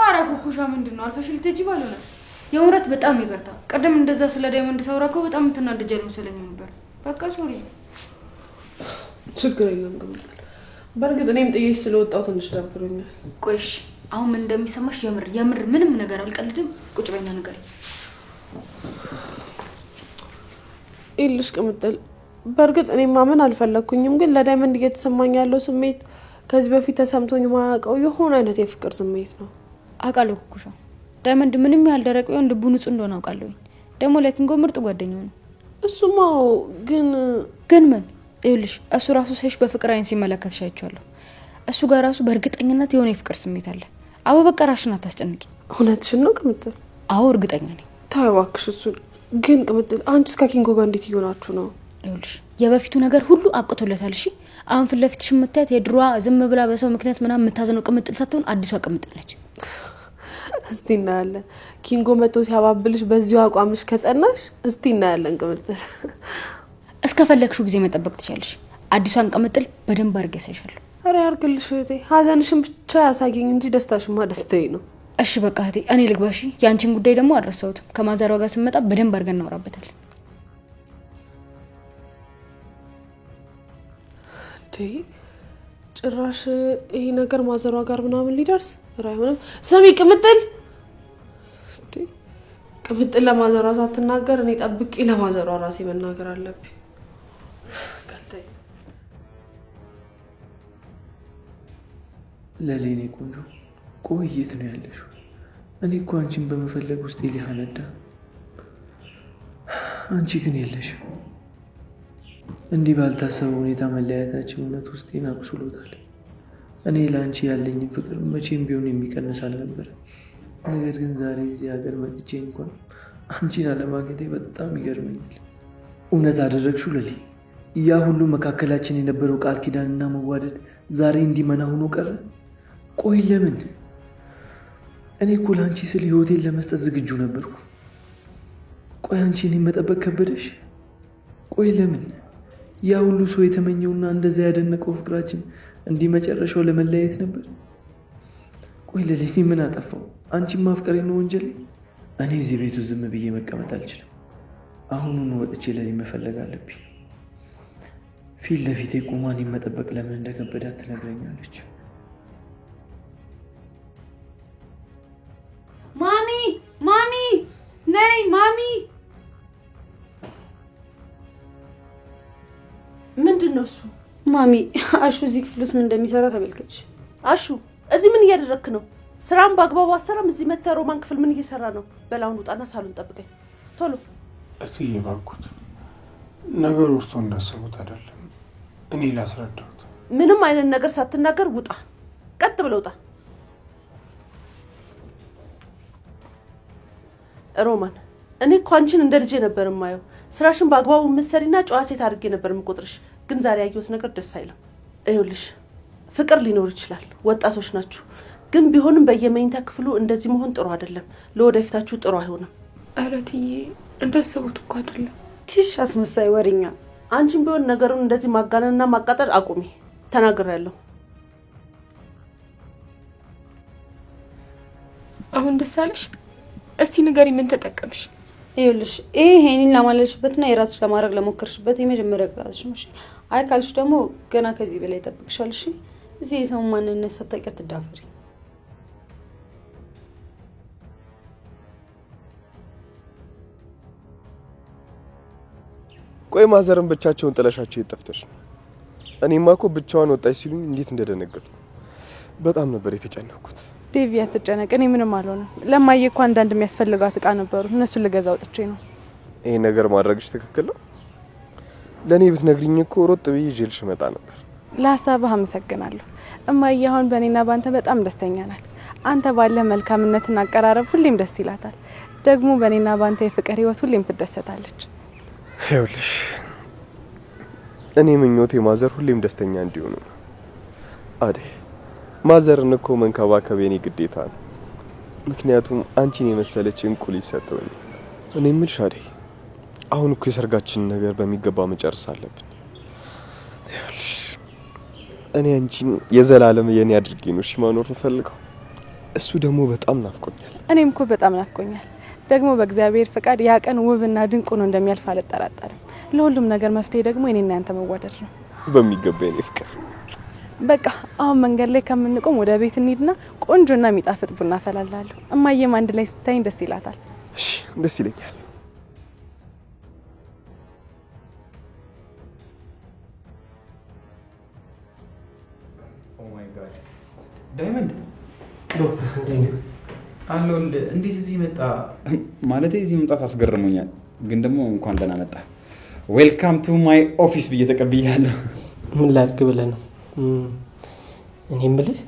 አረ ኩኩሻ ምንድነው አልፈሽ ልትጂ ባልሆነ የውረት በጣም ይገርታ ቀደም እንደዛ ስለ ዳይመንድ ሳውራኮ በጣም ተናደጀል መሰለኝ ነበር በቃ ሶሪ ችግር የለም ግን በርግጥ እኔም ጥዬሽ ስለወጣው ትንሽ ደብሮኛል ቆይሽ አሁን ምን እንደሚሰማሽ የምር ምንም ነገር አልቀልድም ቁጭ በይና ነገር ይልሽ ቅምጥል በርግጥ እኔ ማመን አልፈለኩኝም ግን ለዳይመንድ እየተሰማኝ ያለው ስሜት ከዚህ በፊት ተሰምቶኝ ማያውቀው የሆነ አይነት የፍቅር ስሜት ነው አቃለው ኩኩሻ ዳይመንድ ምንም ያልደረቀ ይሁን ልቡ ንጹህ እንደሆነ አውቃለሁ ደግሞ ለኪንጎ ምርጥ ጓደኛው ነው እሱማ ግን ምን ይልሽ እሱ ራሱ ሳይሽ በፍቅር አይን ሲመለከትሽ አይቻለሁ እሱ ጋር ራሱ በእርግጠኝነት የሆነ የፍቅር ስሜት አለ አዎ በቃ ራስሽን አታስጨንቂ እውነትሽን ነው ቅምጥል አዎ እርግጠኛ ነኝ ታዋክሽ እሱ ግን ቅምጥል አንቺስ ከኪንጎ ጋር እንዴት ይሆናችሁ ነው ይልሽ የበፊቱ ነገር ሁሉ አብቅቶለታል እሺ አሁን ፍለፊትሽ መታየት የድሯ ዝም ብላ በሰው ምክንያት ምናምን መታዘነው ቅምጥል ሳትሆን አዲሷ ቅምጥል ነች እስቲ እናያለን ኪንጎ መቶ ሲያባብልሽ በዚሁ አቋምሽ ከጸናሽ እስቲ እናያለን ቅምጥል እስከፈለግሽው ጊዜ መጠበቅ ትችያለሽ አዲሷን ቅምጥል በደንብ አርገሰሻለሁ አረ ያርግልሽ እቴ ሀዘንሽን ብቻ ያሳየኝ እንጂ ደስታሽማ ደስታዬ ነው እሺ በቃ እቴ እኔ ልግባሽ ያንቺን ጉዳይ ደግሞ አልረሳሁትም ከማዘሯ ጋር ስመጣ በደንብ አርገን እናወራበታለን ጭራሽ ይሄ ነገር ማዘሯ ጋር ምናምን ሊደርስ ራይሆንም ሰሚ ቅምጥል ለማዘሯ ሳትናገር እኔ ጠብቄ ለማዘሯ ራሴ መናገር አለብኝ ካልታይ ለሌኔ ቆንጆ ቆየት ነው ያለሽው እኔ እኮ አንቺን በመፈለግ ውስጥ ሊፈነዳ አንቺ ግን የለሽም እንዲህ ባልታሰበ ሁኔታ መለያየታችን እውነት ውስጤን አቁስሎታል እኔ ለአንቺ ያለኝ ፍቅር መቼም ቢሆን የሚቀንስ አልነበረ ነገር ግን ዛሬ እዚህ ሀገር መጥቼ እንኳን አንቺን አለማግኘቴ በጣም ይገርመኛል እውነት አደረግሽው ለሊ ያ ሁሉ መካከላችን የነበረው ቃል ኪዳንና መዋደድ ዛሬ እንዲመና ሆኖ ቀረ ቆይ ለምን እኔ እኮ ለአንቺ ስል ህይወቴን ለመስጠት ዝግጁ ነበርኩ ቆይ አንቺ እኔን መጠበቅ ከበደሽ ቆይ ለምን ያ ሁሉ ሰው የተመኘውና እንደዛ ያደነቀው ፍቅራችን እንዲህ መጨረሻው ለመለያየት ነበር ቆይ ለሌኔ ምን አጠፋው አንቺን ማፍቀሬ ነው ወንጀል እኔ እዚህ ቤቱ ዝም ብዬ መቀመጥ አልችልም አሁኑን ወጥቼ ለሌኔ መፈለግ አለብኝ ፊት ለፊቴ ቁማን መጠበቅ ለምን እንደከበዳት ትነግረኛለች ማሚ ነይ ማሚ ምንድነው እሱ ማሚ አሹ እዚህ ክፍል ውስጥ ምን እንደሚሰራ ተመልከች አሹ እዚህ ምን እያደረክ ነው ስራም ባግባቡ አሰራም እዚህ መተ ሮማን ክፍል ምን እየሰራ ነው በላውን ውጣና ሳሎን ጠብቀኝ ቶሎ እትዬ ባልኩት ነገሩ እርሶ እንዳሰቡት አይደለም እኔ ላስረዳሁት ምንም አይነት ነገር ሳትናገር ውጣ ቀጥ ብለው ውጣ ሮማን እኔ እኮ አንቺን እንደ ልጄ ነበር የማየው ስራሽን ባግባቡ መሰሪና ጨዋ ሴት አድርጌ ነበር የምቆጥርሽ ግን ዛሬ ያየሁት ነገር ደስ አይልም አይውልሽ ፍቅር ሊኖር ይችላል ወጣቶች ናችሁ ግን ቢሆንም በየመኝታ ክፍሉ እንደዚህ መሆን ጥሩ አይደለም ለወደፊታችሁ ጥሩ አይሆንም አረትዬ እንዳሰቡት እኮ አይደለም ትሽ አስመሳይ ወሬኛ አንቺም ቢሆን ነገሩን እንደዚህ ማጋነንና ማቃጠል አቁሚ ተናግሬያለሁ አሁን ደስ አለሽ እስቲ ንገሪ ምን ተጠቀምሽ ይኸውልሽ ይሄንን ለማለልሽበትና የራስሽ ለማድረግ ለሞከርሽበት የመጀመሪያ ቅጣትሽ ነው እሺ አይ ካልሽ ደግሞ ገና ከዚህ በላይ ተጠብቅሻል እሺ እዚህ የሰው ማንነት ሳታውቂ አትዳፈሪ ቆይ ማዘርን ብቻቸውን ጥለሻቸው ይጠፍተሽ እኔማ እኮ ብቻዋን ወጣች ሲሉኝ እንዴት እንደደነገጥኩ በጣም ነበር የተጨነኩት ዴቪ አትጨነቅ እኔ ምንም አልሆነም ለማየ እኮ አንዳንድ የሚያስፈልጋት ዕቃ ነበሩ እነሱን ልገዛ ወጥቼ ነው ይሄ ነገር ማድረግሽ ትክክል ነው ለኔ ብትነግሪኝ እኮ ሮጥ ብዬ ይዤልሽ መጣ ነበር ለሐሳብህ አመሰግናለሁ እማዬ አሁን በእኔና ባንተ በጣም ደስተኛ ናት አንተ ባለ መልካምነትና አቀራረብ ሁሌም ደስ ይላታል ደግሞ በእኔና ባንተ የፍቅር ህይወት ሁሌም ትደሰታለች ይኸውልሽ እኔ ምኞቴ ማዘር ሁሌም ደስተኛ እንዲሆኑ ነው አዴ ማዘርን እኮ መንከባከብ የኔ ግዴታ ነው ምክንያቱም አንቺን የመሰለች እንቁ ልጅ ሰጠውኝ እኔ ምልሽ አዴ አሁን እኮ የሰርጋችን ነገር በሚገባ መጨረስ አለብን እኔ አንቺን የዘላለም የኔ አድርጌ ነው እሺ ማኖር ፈልገው እሱ ደግሞ በጣም ናፍቆኛል። እኔም እኮ በጣም ናፍቆኛል። ደግሞ በእግዚአብሔር ፍቃድ ያ ቀን ውብና ድንቅ ሆኖ እንደሚያልፍ አልጠራጠርም። ለሁሉም ነገር መፍትሄ ደግሞ እኔና ያንተ መዋደድ ነው። በሚገባ የኔ ፍቅር። በቃ አሁን መንገድ ላይ ከምንቆም ወደ ቤት እንሂድና ቆንጆና የሚጣፍጥ ቡና አፈላላለሁ። እማዬም አንድ ላይ ስታይኝ ደስ ይላታል። እሺ ደስ ይለኛል። ኦ ማይ ጋድ ዳይመንድ ዶክተር አለሁልህ። እንዴት እዚህ መጣ? ማለት እዚህ መምጣት አስገርሞኛል፣ ግን ደግሞ እንኳን ደህና መጣ። ዌልካም ቱ ማይ ኦፊስ ብዬ ተቀብያለሁ። ምን ላድርግ ብለህ ነው? እኔ የምልህ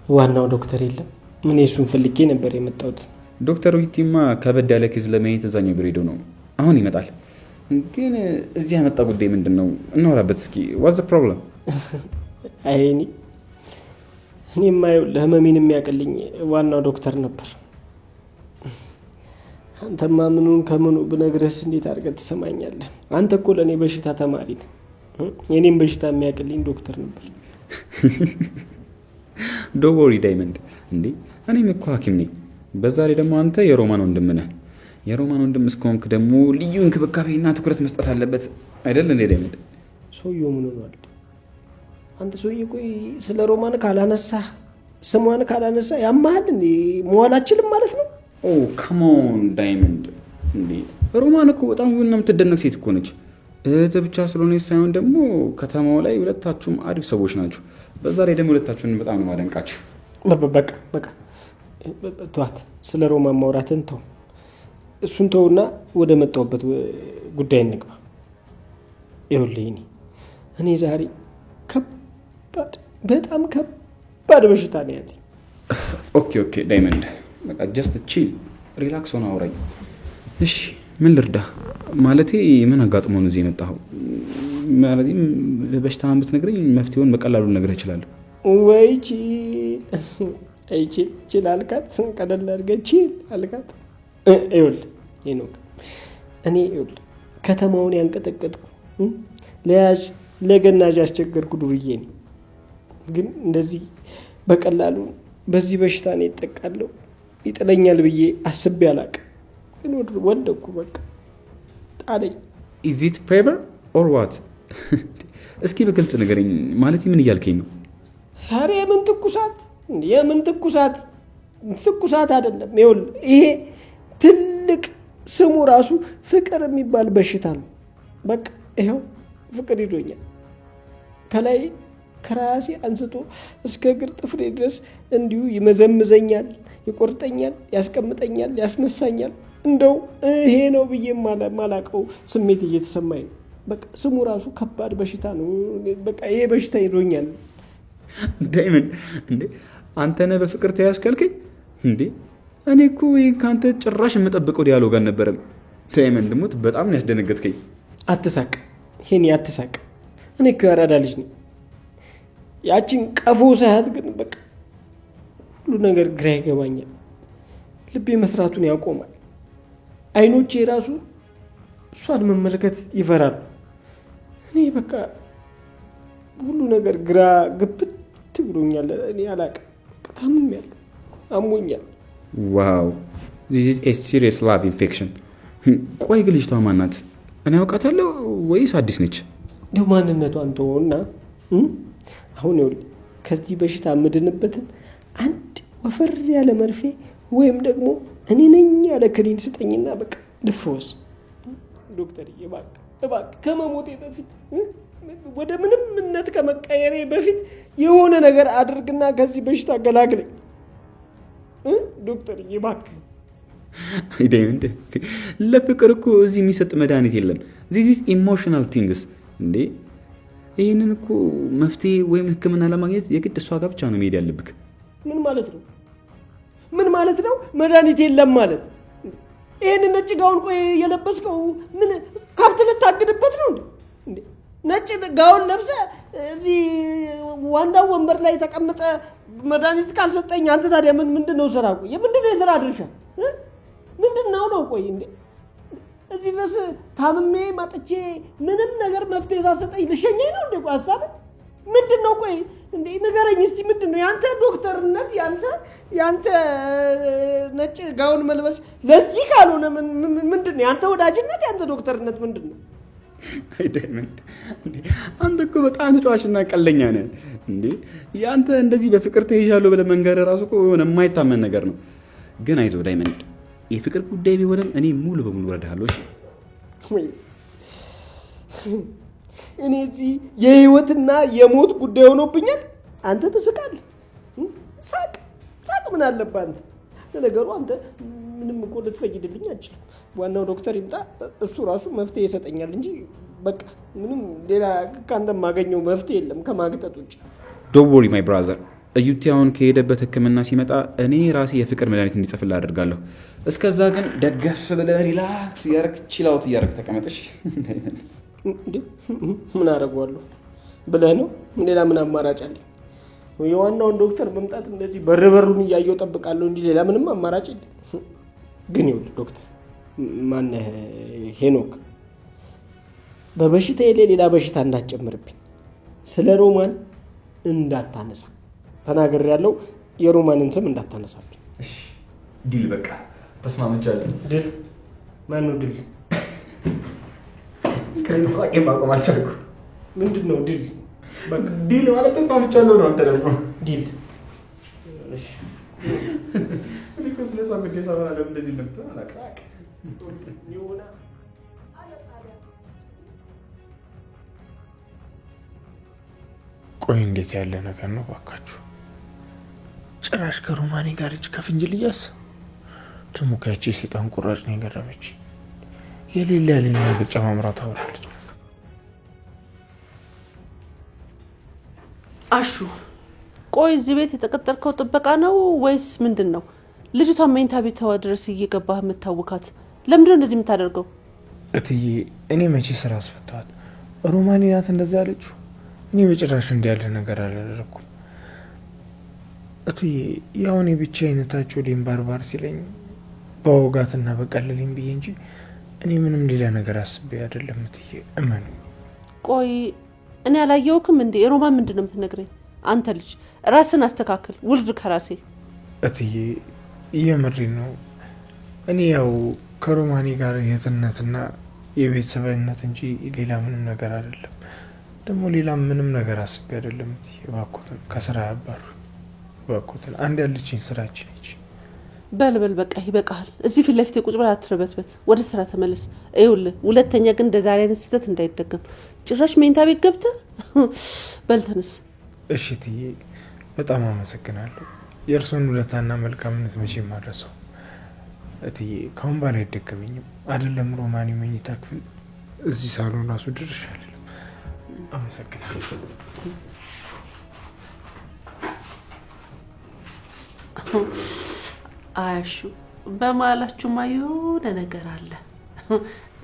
ዋናው ዶክተር የለም። ምን እሱን ፈልጌ ነበር የመጣሁት። ዶክተር ዊቲማ ከበድ ያለ ኬዝ ለማየት እዛኛው ቢሮ ሄዶ ነው። አሁን ይመጣል። ግን እዚህ ያመጣ ጉዳይ ምንድን ነው? እናወራበት እስኪ። ዋትስ ዘ ፕሮብለም? አይ እኔ የማየው ለህመሜን የሚያቅልኝ ዋናው ዶክተር ነበር። አንተማ ምኑን ከምኑ ብነግርህስ እንዴት አድርገህ ትሰማኛለህ? አንተ እኮ ለእኔ በሽታ ተማሪ ነህ። የኔም በሽታ የሚያቅልኝ ዶክተር ነበር። ዶንት ወሪ ዳይመንድ። እንዴ እኔም እኮ ሐኪም ነኝ። በዛ ላይ ደግሞ አንተ የሮማን ወንድም ነህ። የሮማን ወንድም እስከሆንክ ደግሞ ልዩ እንክብካቤና ትኩረት መስጠት አለበት አይደል እንዴ ዳይመንድ? ሰውየው ምን ሆኗል? አንተ ሰውዬ ቆይ ስለ ሮማን ካላነሳ ስሟን ካላነሳ ያማሃል እንዴ? መዋላችንም ማለት ነው። ኦ ካም ኦን ዳይመንድ። እንዴ ሮማን እኮ በጣም ውብና የምትደነቅ ሴት እኮ ነች። እህት ብቻ ስለሆነች ሳይሆን ደግሞ ከተማው ላይ ሁለታችሁም አሪፍ ሰዎች ናችሁ። በዛ ላይ ደግሞ ሁለታችሁን በጣም ነው ማደንቃችሁ። በቃ ተዋት፣ ስለ ሮማን ማውራትን ተው። እሱን ተውና ወደ መጣሁበት ጉዳይ እንግባ። ይኸውልህ እኔ ዛሬ በጣም ከባድ በሽታ ነው ያዘኝ። ኦኬ ዳይመንድ፣ በቃ ጀስት ቺል ሪላክስ ሆነ አውራኝ። እሺ ምን ልርዳ? ማለቴ ምን አጋጥሞ ነው እዚህ የመጣኸው? ማለቴም በሽታህን ብትነግረኝ መፍትሄውን በቀላሉ ልነግርህ እችላለሁ። ወይ ቺል አልካት፣ ቀለል አድርገህ ቺል አልካት። ይኸውልህ ሄኖክ፣ እኔ ከተማውን ያንቀጠቀጥኩ ለያዥ ለገናዥ ያስቸገርኩ ዱርዬ ነኝ። ግን እንደዚህ በቀላሉ በዚህ በሽታ ነው ይጠቃለሁ ይጥለኛል ብዬ አስቤ አላቅም። ግን ወደኩ፣ በቃ ጣለኝ። ኢዝ ኢት ፌቨር ኦር ዋት? እስኪ በግልጽ ንገረኝ። ማለት ምን እያልከኝ ነው? ኧረ የምን ትኩሳት? ትኩሳት አይደለም። ይኸውልህ ይሄ ትልቅ ስሙ ራሱ ፍቅር የሚባል በሽታ ነው። በቃ ይኸው ፍቅር ይዞኛል። ከላይ ከራሴ አንስቶ እስከ እግር ጥፍሬ ድረስ እንዲሁ ይመዘምዘኛል፣ ይቆርጠኛል፣ ያስቀምጠኛል፣ ያስነሳኛል። እንደው ይሄ ነው ብዬ ማላቀው ስሜት እየተሰማኝ ነው። በቃ ስሙ ራሱ ከባድ በሽታ ነው። በቃ ይሄ በሽታ ይዞኛል። ዳይመንድ፣ እንዴ አንተ ነህ በፍቅር ተያዝከልከኝ እንዴ? እኔ እኮ ይሄን ካንተ ጭራሽ የምጠብቀው ዲያሎግ አልነበረም። ዳይመንድ ሞት በጣም ነው ያስደነገጥከኝ። አትሳቅ ሄኒ፣ አትሳቅ። እኔ እኮ ያራዳ ልጅ ነኝ። ያቺን ቀፎ ሰዓት ግን በቃ ሁሉ ነገር ግራ ይገባኛል። ልቤ መስራቱን ያቆማል። አይኖቼ ራሱ እሷን መመልከት ይፈራሉ። እኔ በቃ ሁሉ ነገር ግራ ግብት ብሎኛል። እኔ አላቅም። ታምሜያለሁ፣ አሞኛል። ዋው ዚስ ኢዝ ኤ ሲሪየስ ላቭ ኢንፌክሽን። ቆይ ግን ልጅቷ ማን ናት? እኔ አውቃታለሁ ወይስ አዲስ ነች? እንደው ማንነቷን ተወውና አሁን ይኸውልህ ከዚህ በሽታ የምድንበትን አንድ ወፈር ያለ መርፌ ወይም ደግሞ እኔ ነኝ ያለ ክኒን ስጠኝና በቃ ልፈወስ። ዶክተር እባክህ ከመሞቴ በፊት ወደ ምንምነት ከመቀየሬ በፊት የሆነ ነገር አድርግና ከዚህ በሽታ ገላግለኝ ዶክተር እባክህ። ዳይመንድ፣ ለፍቅር እኮ እዚህ የሚሰጥ መድኃኒት የለም። ዚስ ኢዝ ኢሞሽናል ቲንግስ። እንዴ ይህንን እኮ መፍትሄ ወይም ሕክምና ለማግኘት የግድ እሷ ጋር ብቻ ነው መሄድ ያለብክ። ምን ማለት ነው? መድኃኒት የለም ማለት? ይህንን ነጭ ጋውን ቆይ የለበስከው ምን ከብት ልታግድበት ነው እንዴ? ነጭ ጋውን ለብሰ እዚህ ዋናው ወንበር ላይ ተቀምጠ መድኃኒት ካልሰጠኝ አንተ ታዲያ ምንድን ነው ስራ? ቆይ የምንድን ነው የስራ ድርሻ? ምንድን ነው? ቆይ እንዴ እዚህ ድረስ ታምሜ ማጥቼ ምንም ነገር መፍትሄ ሳሰጠኝ ልሸኘኝ ነው እንዴ? ቆይ ሀሳብ ምንድን ነው? ቆይ እንዴ ንገረኝ እስቲ ምንድን ነው ያንተ ዶክተርነት? ያንተ ነጭ ጋውን መልበስ ለዚህ ካልሆነ ምንድን ነው ያንተ ወዳጅነት? ያንተ ዶክተርነት ምንድን ነው? አይ ዳይመንድ እንዴ አንተ እኮ በጣም ተጫዋችና ቀለኛ ነህ እንዴ። ያንተ እንደዚህ በፍቅር ተይዣለሁ ብለህ መንገር ራሱ እኮ የሆነ የማይታመን ነገር ነው። ግን አይዞህ ዳይመንድ፣ የፍቅር ጉዳይ ቢሆንም እኔ ሙሉ በሙሉ እረዳሃለሁ። እሺ እኔ እዚህ የህይወትና የሞት ጉዳይ ሆኖብኛል፣ አንተ ትስቃለህ። ሳቅ ምን አለብህ አንተ? ለነገሩ አንተ ምንም እኮ ልትፈይድልኝ አልችልም። ዋናው ዶክተር ይምጣ፣ እሱ ራሱ መፍትሄ ይሰጠኛል እንጂ በቃ ምንም ሌላ ከአንተ የማገኘው መፍትሄ የለም ከማግጠጥ ውጭ። ዶንት ወሪ ማይ ብራዘር፣ እዩቲ አሁን ከሄደበት ህክምና ሲመጣ እኔ ራሴ የፍቅር መድኃኒት እንዲጽፍልህ አደርጋለሁ። እስከዛ ግን ደገፍ ብለህ ሪላክስ እያደረግ ቺላውት እያደረግ ተቀመጥሽ። ምን አደርገዋለሁ ብለህ ነው? ሌላ ምን አማራጭ አለ? የዋናውን ዶክተር መምጣት እንደዚህ በርበሩን እያየው ጠብቃለሁ እንጂ ሌላ ምንም አማራጭ የለም። ግን ይኸውልህ ዶክተር ማነህ ሄኖክ፣ በበሽታዬ ላይ ሌላ በሽታ እንዳትጨምርብኝ፣ ስለ ሮማን እንዳታነሳ ተናግሬያለሁ። የሮማንን ስም እንዳታነሳብኝ። እሺ ዲል፣ በቃ ተስማምቻለሁ። ድል? ማነው ድል? ከሳቄ ማቆም አልቻልኩም። ምንድን ነው ድል? በቃ ዲል ማለት ተስማምቻለሁ ነው። አንተ ደግሞ ዲል? እሺ እኔ እኮ ስለሷ ጉዳይ ሳወራ ለምን እንደዚህ እንደምትሆን አላውቅም። ቆይ እንዴት ያለ ነገር ነው ባካችሁ? ጭራሽ ከሮማኔ ጋር እጅ ከፍንጅ ልያስ ደግሞ ከያቺ ሰይጣን ቁራጭ ነው የገረመች። የሌለ ያለኝ ነገር ጨማምራ ታወራለች። አሹ ቆይ እዚህ ቤት የተቀጠርከው ጥበቃ ነው ወይስ ምንድን ነው? ልጅቷ መኝታ ቤቷ ድረስ እየገባህ የምታውካት ለምንድን ነው እንደዚህ የምታደርገው? እትዬ እኔ መቼ ስራ አስፈታዋት? ሮማኔ ናት እንደዛ ያለችው። እኔ በጭራሽ እንዲህ ያለ ነገር አላደረኩም። እትዬ ያው እኔ ብቻ አይነታቸው ሌም ባርባር ሲለኝ በወጋትና በቀለለኝ ብዬ እንጂ እኔ ምንም ሌላ ነገር አስቤ አይደለም እትዬ፣ እመኑ። ቆይ እኔ አላየውክም እንዴ? ሮማን ምንድን ነው የምትነግረኝ? አንተ ልጅ ራስን አስተካክል፣ ውልድ ከራሴ። እትዬ የምሬን ነው። እኔ ያው ከሮማኔ ጋር የእህትነትና የቤተሰብነት እንጂ ሌላ ምንም ነገር አይደለም። ደግሞ ሌላ ምንም ነገር አስቤ አይደለም እትዬ። እባክዎትን ከስራ ያባሩ፣ እባክዎትን። አንድ ያለችኝ ስራችን ነች። በልበል በቃ ይበቃሃል። እዚህ ፊት ለፊት ቁጭ ብለህ አትረበትበት፣ ወደ ስራ ተመለስ። ይኸውልህ ሁለተኛ ግን እንደ ዛሬ አይነት ስህተት እንዳይደገም። ጭራሽ መኝታ ቤት ገብተህ በል ተነስ። እሺ እትዬ በጣም አመሰግናለሁ። የእርሶን ውለታና መልካምነት መቼ ማድረሰው እትዬ። ካሁን በኋላ አይደገመኝም። አይደለም ሮማኔ መኝታ ክፍል እዚህ ሳሎን ራሱ ድርሽ አይደለም። አመሰግናለሁ። አያሹ በማላችሁ የሆነ ነገር አለ።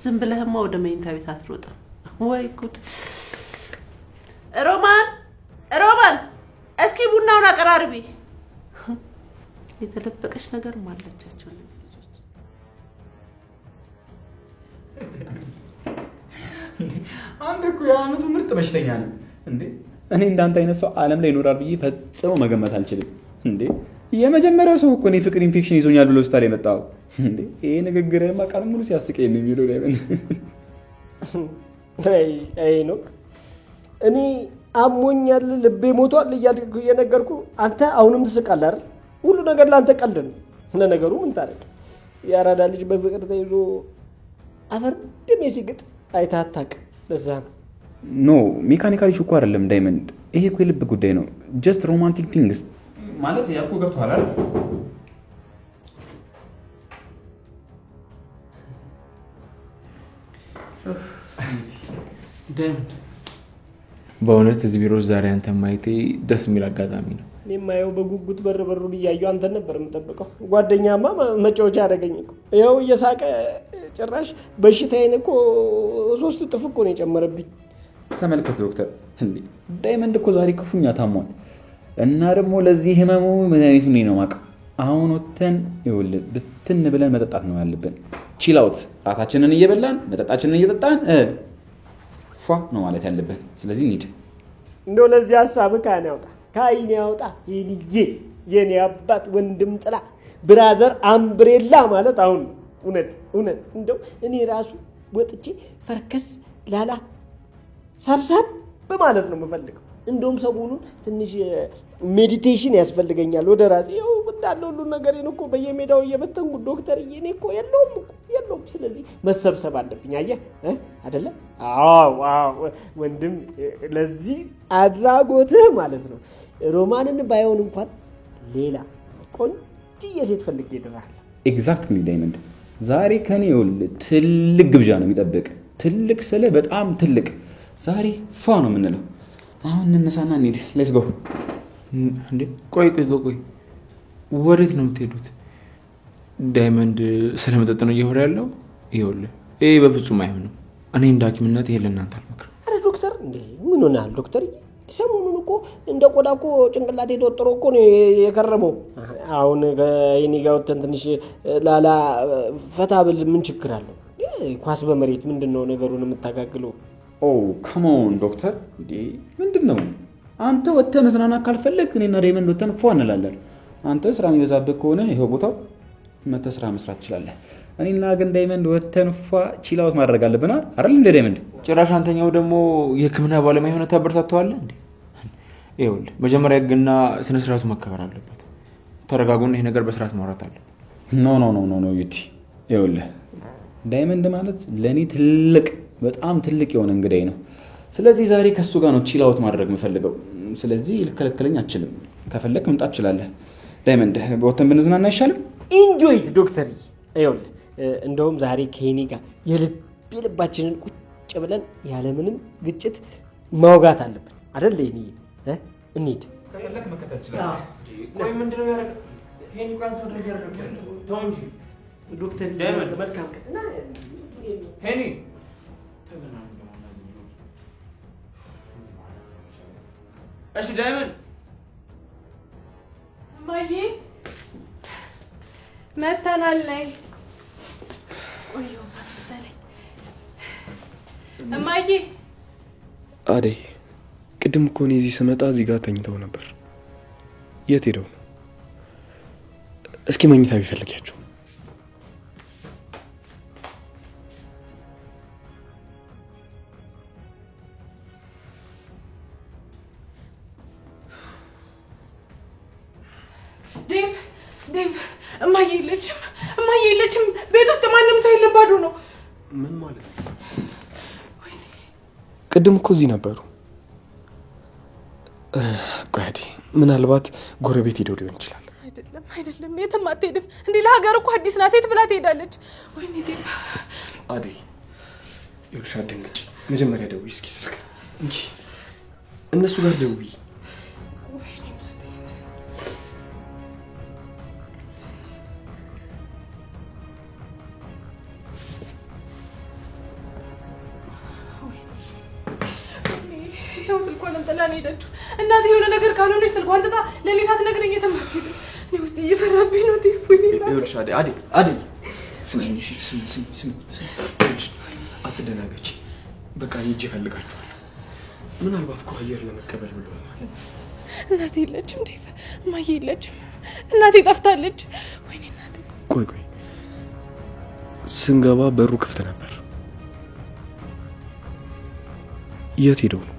ዝም ብለህማ ወደ መኝታ ቤት አትሮጥም ወይ ጉድ። ሮማን ሮማን፣ እስኪ ቡናውን አቀራርቢ። የተደበቀች ነገር ማለቻቸው እነዚህ ልጆች። አንተ እኮ የዓመቱ ምርጥ በሽተኛ ነህ እንዴ! እኔ እንዳንተ አይነት ሰው ዓለም ላይ ይኖራል ብዬ ፈጽሞ መገመት አልችልም እንዴ! የመጀመሪያው ሰው እኮ እኔ ፍቅር ኢንፌክሽን ይዞኛል ብሎ ሆስፒታል የመጣው እንዴ! ይሄ ንግግርህማ ቃል ሙሉ ሲያስቀኝ ነው የሚለው ላይ አይ ነው። እኔ አሞኛል ልቤ ሞቷል እያልኩ እየነገርኩ አንተ አሁንም ትስቃለህ አይደል? ሁሉ ነገር ለአንተ ቀልድ ነው። ለነገሩ ምን ታደርግ፣ የአራዳ ልጅ በፍቅር ተይዞ አፈር ድሜ ሲግጥ አይተህ አታውቅም። ለዛ ነው። ኖ ሜካኒካሊ እኮ አይደለም ዳይመንድ፣ ይሄ እኮ የልብ ጉዳይ ነው። ጀስት ሮማንቲክ ቲንግስ ማለት ያልኩ ገብቶሃል አይደል? ዳይመንድ በእውነት እዚህ ቢሮ ዛሬ አንተ ማየቴ ደስ የሚል አጋጣሚ ነው። እኔ የማየው በጉጉት በሩን እያየሁ አንተን ነበር የምጠብቀው። ጓደኛማ መጫወቻ ያደረገኝ እኮ ይኸው እየሳቀ ጭራሽ በሽታዬን እኮ 3 እጥፍ እኮ ነው የጨመረብኝ። ተመልከት ዶክተር፣ እንዴ ዳይመንድ እኮ ዛሬ ክፉኛ ታሟል እና ደግሞ ለዚህ ህመሙ መድኃኒቱ እኔ ነው የማውቀው። አሁን ወተን ይኸውልህ ብትን ብለን መጠጣት ነው ያለብን። ቺል አውት፣ ራታችንን እየበላን መጠጣችንን እየጠጣን ፏ ነው ማለት ያለብን። ስለዚህ እንሂድ። እንደው ለዚህ ሀሳብ ከአይኔ ያውጣ የኔ የኔ አባት ወንድም ጥላ ብራዘር አምብሬላ ማለት አሁን እውነት እንደው እኔ ራሱ ወጥቼ ፈርከስ ላላ ሳብሳብ በማለት ነው የምፈልገው። እንደውም ሰሞኑን ትንሽ ሜዲቴሽን ያስፈልገኛል ወደ ራሴ። ያው እንዳለ ሁሉ ነገሬን እኮ በየሜዳው እየበተንኩ ዶክተርዬ እኔ እኮ የለውም። ስለዚህ መሰብሰብ አለብኝ። አየህ አይደለ? አዎ ወንድም፣ ለዚህ አድራጎትህ ማለት ነው ሮማንን ባይሆን እንኳን ሌላ ቆንጆ ሴት ፈልጌ እድርሃለሁ። ኤግዛክትሊ ዳይመንድ፣ ዛሬ ከኔ ትልቅ ግብዣ ነው የሚጠብቅ። ትልቅ ስለ በጣም ትልቅ። ዛሬ ፋ ነው የምንለው። አሁን እንነሳና እንሂድ። ሌትስ ጎ። እንዴ ቆይ ወዴት ነው የምትሄዱት? ዳይመንድ ስለመጠጥ ነው እየወራ ያለው? ይኸውልህ ይሄ በፍጹም አይሆንም። እኔ እንደ ሐኪምነት ይሄ ለእናንተ አልመክርም። አረ ዶክተር፣ እንዴ ምን ሆነሃል ዶክተር? ሰሞኑን እኮ እንደ ቆዳ እኮ ጭንቅላቴ ተወጥሮ እኮ ነው የከረመው። አሁን ከእኔ ጋር ወተን ትንሽ ላላ ፈታ ብል ምን ችግር አለው? ኳስ በመሬት ምንድን ነው ነገሩን የምታጋግለው? ኦ ካሞን ዶክተር፣ እንዴ ምንድን ነው አንተ ወተህ መዝናናት ካልፈለግ እኔና ዳይመንድ ወተን ፏ እንላለን። አንተ ስራ የሚበዛብህ ከሆነ ይኸው ቦታው መተህ ስራ መስራት ትችላለህ። እኔና ግን ዳይመንድ ወተን ፏ ቺላውት ማድረግ አለብን አይደል እንደ ዳይመንድ። ጭራሽ አንተኛው ደግሞ የሕክምና ባለሙያ የሆነ ታበረታተዋለህ እንዴ? ይኸውልህ መጀመሪያ ግና ስነ ስርዓቱ መከበር አለበት። ተረጋጉና ይሄ ነገር በስርዓት ማውራት አለ። ኖ ዩቲ፣ ይኸውልህ ዳይመንድ ማለት ለእኔ ትልቅ በጣም ትልቅ የሆነ እንግዳይ ነው። ስለዚህ ዛሬ ከሱ ጋር ነው ቺላውት ማድረግ የምፈልገው። ስለዚህ ልከለከለኝ አችልም። ከፈለክ መምጣት ትችላለህ። ዳይመንድ በወተን ብንዝናና አይሻልም? ኢንጆይት ዶክተር። ይኸውልህ እንደውም ዛሬ ከኔ ጋር የልባችንን ቁጭ ብለን ያለምንም ግጭት ማውጋት አለብን አይደል? እኔ እንሂድ። ከፈለክ መከተል ትችላለህ። ቆይ ምንድነው ያደረገው? ይሄን ቃል ተደረገ ተው እንጂ ዶክተር። ዳይመንድ መልካም ሄኒ እሺ ዳይመንድ። እማዬ መተናል ነኝ። ቆየሁ መሰለኝ። እማዬ አደይ፣ ቅድም እኮ እኔ እዚህ ስመጣ እዚህ ጋር ተኝተው ነበር። የት ሄደው ነው? እስኪ መኝታ ቢፈልጊያቸው። ዴቭ እማዬ የለችም። ቤት ውስጥ ማንም ሰው የለም፣ ባዶ ነው። ምን ማለት ነው? ቅድም እኮ እዚህ ነበሩ። ቆይ ምናልባት ጎረቤት ሄደው ሊሆን ይችላል። አይደለም፣ የትም አትሄድም። እንዴ ለሀገር እኮ አዲስ ናት። የት ብላ ትሄዳለች? ወይኔ ዴቭ። አደይ ይኸውልሽ፣ አትደንግጪ። መጀመሪያ ደውዪ እስኪ ስልክ እንጂ እነሱ ጋር ደውዪ። ይኸው ስልኳን ጥላ ነው ሄደችው። እናቴ የሆነ ነገር ካልሆነች ስልኳን ጥላ ለእኔ ሳትነግረኝ የትም አትሄድም። እኔ ውስጥ እየፈራብኝ ነው ዴቭ። ወይኔ ይኸውልሽ አደይ ስሚኝ፣ አትደናገጪ። በቃ ሂጅ እፈልጋችኋለሁ። ምናልባት እኮ አየር ለመቀበል ብሎ ማለት እናቴ የለችም ዴቭ። እማዬ የለችም። እናቴ ጠፍታለች። ወይኔ እናቴ። ቆይ ስንገባ በሩ ክፍት ነበር። የት ሄደው ነው?